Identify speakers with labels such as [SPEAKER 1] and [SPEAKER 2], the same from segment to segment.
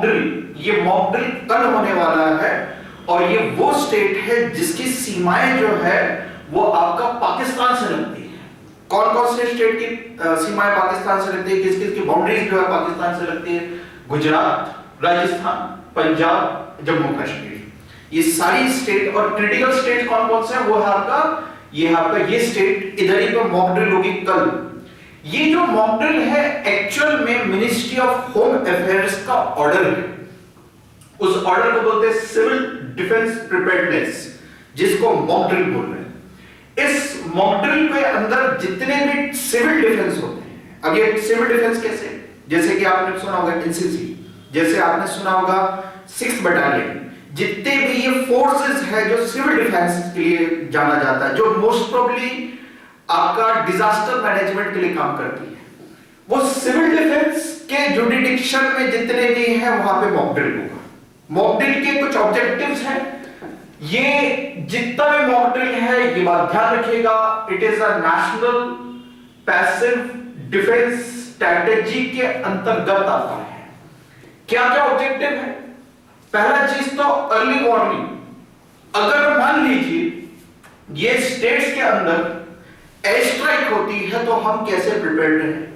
[SPEAKER 1] ये mock drill कल होने वाला है और ये वो स्टेट है जिसकी सीमाएं जो है वो आपका पाकिस्तान से लगती है। कौन कौन से स्टेट की सीमाएं पाकिस्तान से लगती है, किस किस की बाउंड्रीज जो है पाकिस्तान से लगती है? गुजरात, राजस्थान, पंजाब, जम्मू कश्मीर, ये सारी स्टेट। और क्रिटिकल स्टेट कौन कौन से हैं? वो है आपका ये स्टेट, इधर ही पे मॉक ड्रिल होगी कल। ये जो मॉक ड्रिल है एक्चुअल में मिनिस्ट्री ऑफ होम अफेयर्स का ऑर्डर है। उस ऑर्डर को बोलते हैं सिविल डिफेंस प्रिपेयर्डनेस, जिसको मॉक ड्रिल बोल रहे हैं। इस मॉक ड्रिल के अंदर जितने भी सिविल डिफेंस होते हैं, अब ये सिविल डिफेंस कैसे, जैसे कि आपने सुना होगा एनसीसी, जैसे आपने सुना होगा 6th बटालियन, जितने भी ये फोर्सेस है जो सिविल डिफेंस के लिए जाना जाता है, जो मोस्ट प्रोबेबली आपका डिजास्टर मैनेजमेंट के लिए काम करती है, वो सिविल डिफेंस के जुरिडिक्शन में जितने भी हैं वहां पे मॉक ड्रिल होगा। मॉक ड्रिल के कुछ ऑब्जेक्टिव्स हैं। ये जितना भी मॉक ड्रिल है, ये बात ध्यान रखिएगा, it is a national passive defence strategy के अंतर्गत आता है। क्या क्या ऑब्जेक्टिव है? पहला चीज तो अर्ली वार्निंग। अगर मान लीजिए ये स्टेट्स के अंदर एयर स्ट्राइक होती है तो हम कैसे प्रिपेयर्ड रहें,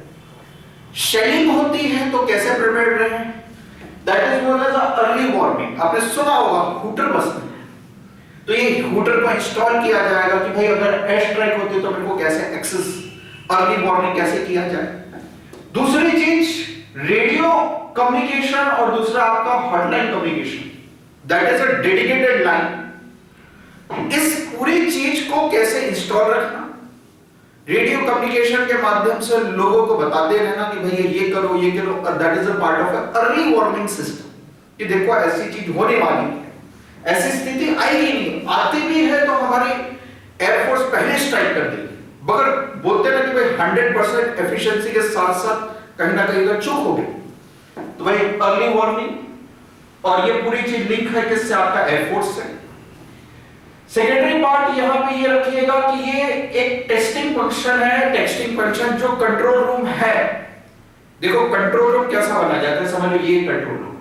[SPEAKER 1] शेलिंग होती है तो कैसे प्रिपेयर्ड रहें, that is known as early warning. आपने सुना होगा हूटर बस में, तो ये हूटर को इंस्टॉल किया जाएगा कि भाई अगर एयर स्ट्राइक होती है तो मेरे को कैसे एक्सेस, अर्ली वार्निंग कैसे किया जाए। दूसरी चीज रेडियो कम्युनिकेशन और दूसरा आपका hotline communication, that is a dedicated line. इस पूरी चीज को कैसे इंस्टॉल रखना, रेडियो कम्युनिकेशन के माध्यम से लोगों को बताते रहना कि भाई ये करो ये करो, और that is a part of early warning system कि देखो ऐसी चीज होने वाली है, ऐसी स्थिति आएगी नहीं, आती भी है तो हमारी एयरफोर्स पहले स्ट्राइक कर देगी। मगर बोलते ना कि भाई 100% एफिशिएंसी के साथ साथ कहीं ना कहीं अगर चूक हो गई तो भाई अर्ली वार्निंग। और ये पूरी चीज लिंक है किससे? आपका एयरफोर्स से। सेकेंडरी पार्ट यहां पे ये रखिएगा कि ये एक टेस्टिंग फंक्शन है, टेस्टिंग फंक्शन जो कंट्रोल रूम है। देखो कंट्रोल रूम कैसा बना जाता है, समझ लो ये कंट्रोल रूम,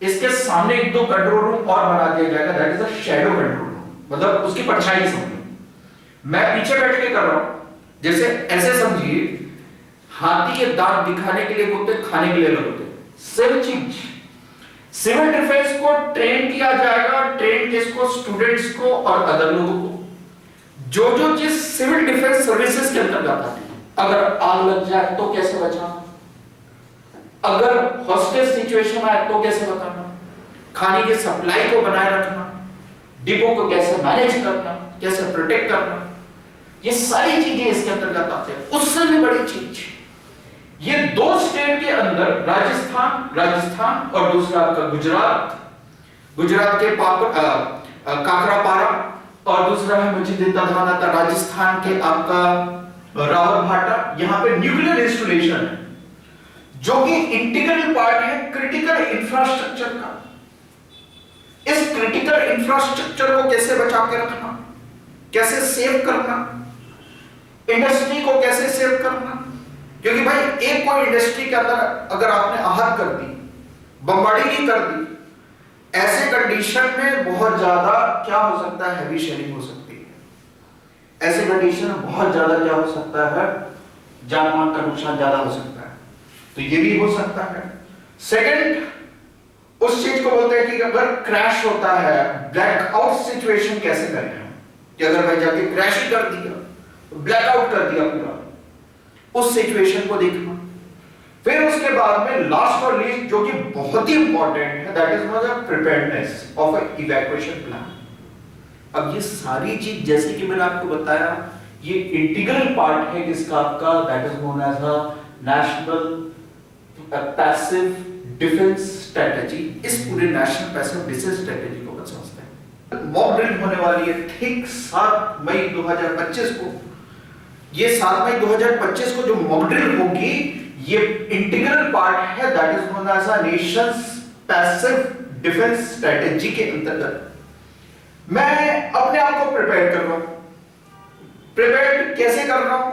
[SPEAKER 1] इसके सामने एक दो कंट्रोल रूम और बना दिया जाएगा, that is a shadow control room, मतलब उसकी परछाई समझो। मैं पीछे बैठ के कर रहा हूं, जैसे ऐसे समझिए हाथी के दांत दिखाने के लिए बोलते, खाने के लिए बोलते, सेम चीज। सिविल डिफेंस को ट्रेन किया जाएगा, ट्रेन किसको? स्टूडेंट्स को और अदर लोगों को, जो जो चीज सिविल डिफेंस सर्विसेज के अंतर्गत आती है। अगर आग लग जाए तो कैसे बचाना, अगर हॉस्टेज सिचुएशन आए तो कैसे बचाना, खाने की सप्लाई को बनाए रखना, डिपो को कैसे मैनेज करना, कैसे प्रोटेक्ट करना, ये सारी चीजें इसके अंतर्गत आते हैं। उससे भी बड़ी चीज, ये दो स्टेट के अंदर राजस्थान और दूसरा आपका गुजरात के काकरापारा, और दूसरा है मुझे देता ध्यान आता राजस्थान के आपका रावरभाटा। यहां पे न्यूक्लियर इंस्टॉलेशन है जो कि इंटीग्रल पार्ट है क्रिटिकल इंफ्रास्ट्रक्चर का। इस क्रिटिकल इंफ्रास्ट्रक्चर को कैसे बचा के रखना, कैसे सेव करना, इंडस्ट्री को कैसे सेव करना, क्योंकि भाई एक कोई इंडस्ट्री के अंदर अगर आपने आहत कर दी, बमबारी कर दी, ऐसे कंडीशन में बहुत ज्यादा क्या हो सकता है, हैवी शेलिंग हो सकती है। ऐसे कंडीशन में बहुत ज्यादा क्या हो सकता है, जान माल का नुकसान ज्यादा हो सकता है, तो ये भी हो सकता है। सेकंड, उस चीज को बोलते हैं कि अगर क्रैश होता है, ब्लैकआउट सिचुएशन कैसे करें हम, कि अगर भाई जाके क्रैश ही कर दिया, ब्लैकआउट कर दिया पूरा, उस सिचुएशन को देखना। फिर उसके बाद में लास्ट और लीस्ट जो कि बहुत ही इंपॉर्टेंट है, that is not the preparedness of a evacuation plan. अब ये सारी चीज जैसे कि मैंने आपको बताया, ये इंटीग्रल पार्ट है किसका? आपका, that is known as a national passive defence strategy. इस पूरे नेशनल पैसिव डिफेंस स्ट्रेटेजी को समझते हैं। मॉक ड्रिल होने वाली है ठीक 7 मई 2025 को। ये 7 मई 2025 को जो मॉक ड्रिल होगी, ये इंटीग्रल पार्ट है, that is known as a nation's passive defence strategy के अंतर्गत। मैं अपने आप को प्रिपेयर कर रहा हूं। प्रिपेयर कैसे कर रहा हूं?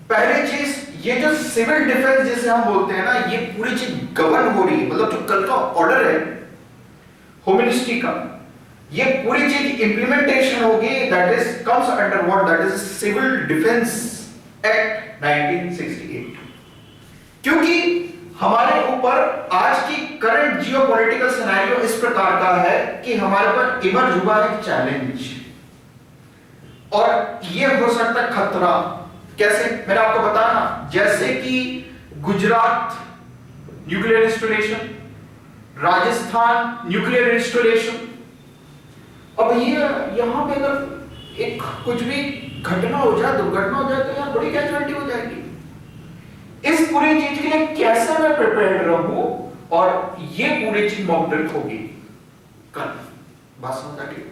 [SPEAKER 1] पहली चीज ये जो सिविल डिफेंस जिसे हम बोलते हैं ना, ये पूरी चीज गवर्न हो रही है, मतलब जो कल का ऑर्डर है होम मिनिस्ट्री का, ये पूरी चीज इंप्लीमेंटेशन होगी, that is comes under what, that is civil defence act 1968। क्योंकि हमारे ऊपर आज की करंट जियोपॉलिटिकल सिनेरियो इस प्रकार का है कि हमारे पर इमर्ज हुआ एक चैलेंज, और ये हो सकता है खतरा। कैसे, मैंने आपको बताया ना, जैसे कि Gujarat nuclear installation, Rajasthan nuclear installation. अब ये यहां पे अगर एक कुछ भी घटना हो जाए, दुर्घटना हो जाए, तो यार बड़ी कैजुअलिटी हो जाएगी। इस पूरी चीज के लिए कैसे मैं प्रिपेयर्ड रहूं, और ये पूरी चीज मॉक ड्रिल होगी कल। बात समझ आ गई?